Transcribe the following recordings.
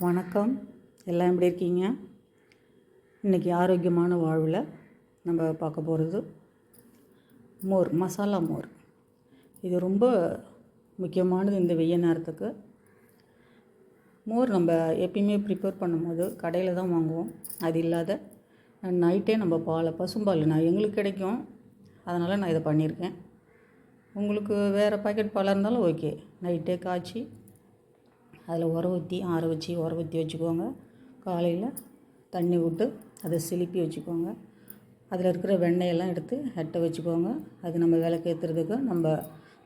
வணக்கம். எல்லாம் எப்படி இருக்கீங்க? இன்றைக்கி ஆரோக்கியமான வாழ்வில் நம்ம பார்க்க போகிறது மோர், மசாலா மோர். இது ரொம்ப முக்கியமானது இந்த வெய்ய நேரத்துக்கு. மோர் நம்ம எப்பயுமே ப்ரிப்பேர் பண்ணும்போது கடையில் தான் வாங்குவோம். அது இல்லாத நைட்டே நம்ம பசும்பால் எங்களுக்கு கிடைக்கும், அதனால் நான் இதை பண்ணியிருக்கேன். உங்களுக்கு வேறு பாக்கெட் பாலாக இருந்தாலும் ஓகே. நைட்டே காய்ச்சி அதில் ஆற வச்சு வச்சுக்கோங்க. காலையில் தண்ணி விட்டு அதை சிலுப்பி வச்சுக்கோங்க. அதில் இருக்கிற வெண்ணெயெல்லாம் எடுத்து எட்ட வச்சுக்கோங்க. அது நம்ம விளக்கேற்றுறதுக்கு, நம்ம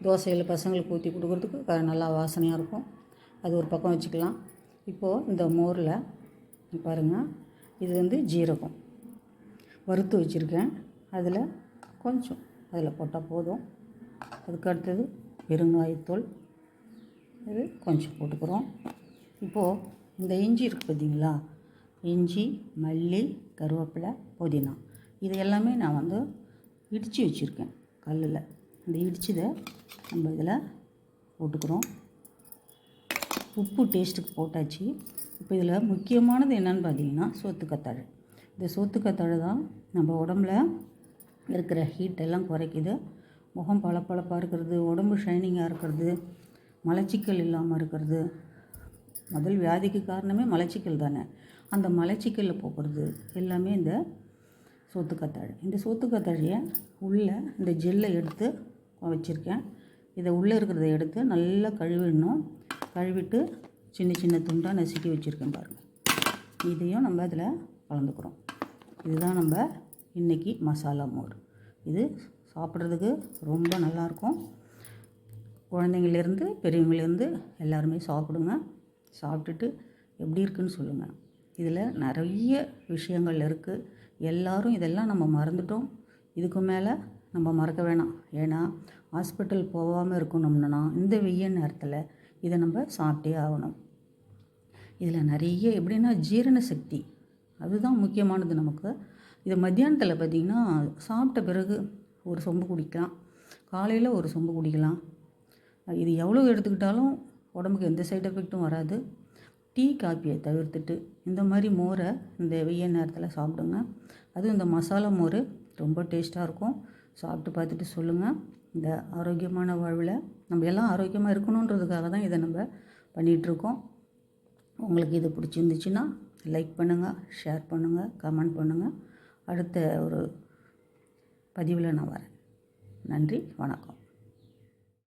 தோசையில் பசங்களுக்கு ஊற்றி கொடுக்குறதுக்கு நல்லா வாசனையாக இருக்கும். அது ஒரு பக்கம் வச்சுக்கலாம். இப்போது இந்த மோரில் பாருங்கள், இது ஜீரகம் வறுத்து வச்சுருக்கேன். அதில் கொஞ்சம் அதில் போட்டால் போதும். அதுக்கு அடுத்தது பெருங்காயத்தூள், இது கொஞ்சம் போட்டுக்கிறோம். இப்போது இந்த இஞ்சி இருக்குது பார்த்தீங்களா, இஞ்சி, மல்லி, கருவேப்பிலை, புதினா, இது எல்லாமே நான் இடித்து வச்சுருக்கேன் கல்லில். இந்த இடிச்சதை நம்ம இதில் போட்டுக்கிறோம். உப்பு டேஸ்ட்டுக்கு போட்டாச்சு. இப்போ இதில் முக்கியமானது என்னென்னு பார்த்தீங்கன்னா சோத்துக்கத்தாழை. இந்த சோத்துக்கத்தாழை தான் நம்ம உடம்புல இருக்கிற ஹீட்டெல்லாம் குறைக்குது. முகம் பளபளப்பாக இருக்கிறது, உடம்பு ஷைனிங்காக இருக்கிறது, மலச்சிக்கல் இல்லாமல் இருக்கிறது. முதல் வியாதிக்கு காரணமே மலச்சிக்கல் தானே. அந்த மலச்சிக்கல்ல போக்குறது எல்லாமே இந்த சோத்துக்கத்தாழை. இந்த சோத்துக்கத்தாழையை உள்ளே இந்த ஜெல்லை எடுத்து வச்சுருக்கேன். இதை உள்ளே இருக்கிறத எடுத்து நல்லா கழுவிடணும். கழுவிட்டு சின்ன சின்ன துண்டாக நசுக்கி வச்சுருக்கேன் பாருங்கள். இதையும் நம்ம அதில் கலந்துக்கிறோம். இதுதான் நம்ம இன்றைக்கி மசாலா மோர். இது சாப்பிட்றதுக்கு ரொம்ப நல்லாயிருக்கும். குழந்தைங்கள்லேருந்து பெரியவங்கலேருந்து எல்லாருமே சாப்பிடுங்க. சாப்பிட்டுட்டு எப்படி இருக்குன்னு சொல்லுங்கள். இதில் நிறைய விஷயங்கள் இருக்குது. எல்லோரும் இதெல்லாம் நம்ம மறந்துட்டோம். இதுக்கு மேலே நம்ம மறக்க வேணாம். ஏன்னா ஹாஸ்பிட்டல் போகாமல் இருக்கணும்னா இந்த வெய்ய நேரத்தில் இதை நம்ம சாப்பிட்டே ஆகணும். இதில் நிறைய எப்படின்னா ஜீரண சக்தி, அதுதான் முக்கியமானது நமக்கு. இதை மத்தியானத்தில் பார்த்திங்கன்னா சாப்பிட்ட பிறகு ஒரு சொம்பு குடிக்கலாம், காலையில் ஒரு சொம்பு குடிக்கலாம். இது எவ்வளோ எடுத்துக்கிட்டாலும் உடம்புக்கு எந்த சைடு எஃபெக்ட்டும் வராது. டீ காப்பியை தவிர்த்துட்டு இந்த மாதிரி மோரை இந்த வெய்ய நேரத்தில் சாப்பிடுங்க. அதுவும் இந்த மசாலா மோர் ரொம்ப டேஸ்ட்டாக இருக்கும். சாப்பிட்டு பார்த்துட்டு சொல்லுங்கள். இந்த ஆரோக்கியமான வாழ்வில் நம்ம எல்லாம் ஆரோக்கியமாக இருக்கணுன்றதுக்காக தான் இதை நம்ம பண்ணிகிட்ருக்கோம். உங்களுக்கு இது பிடிச்சிருந்துச்சுன்னா லைக் பண்ணுங்கள், ஷேர் பண்ணுங்கள், கமெண்ட் பண்ணுங்கள். அடுத்த ஒரு பதிவில் நான் வரேன். நன்றி, வணக்கம்.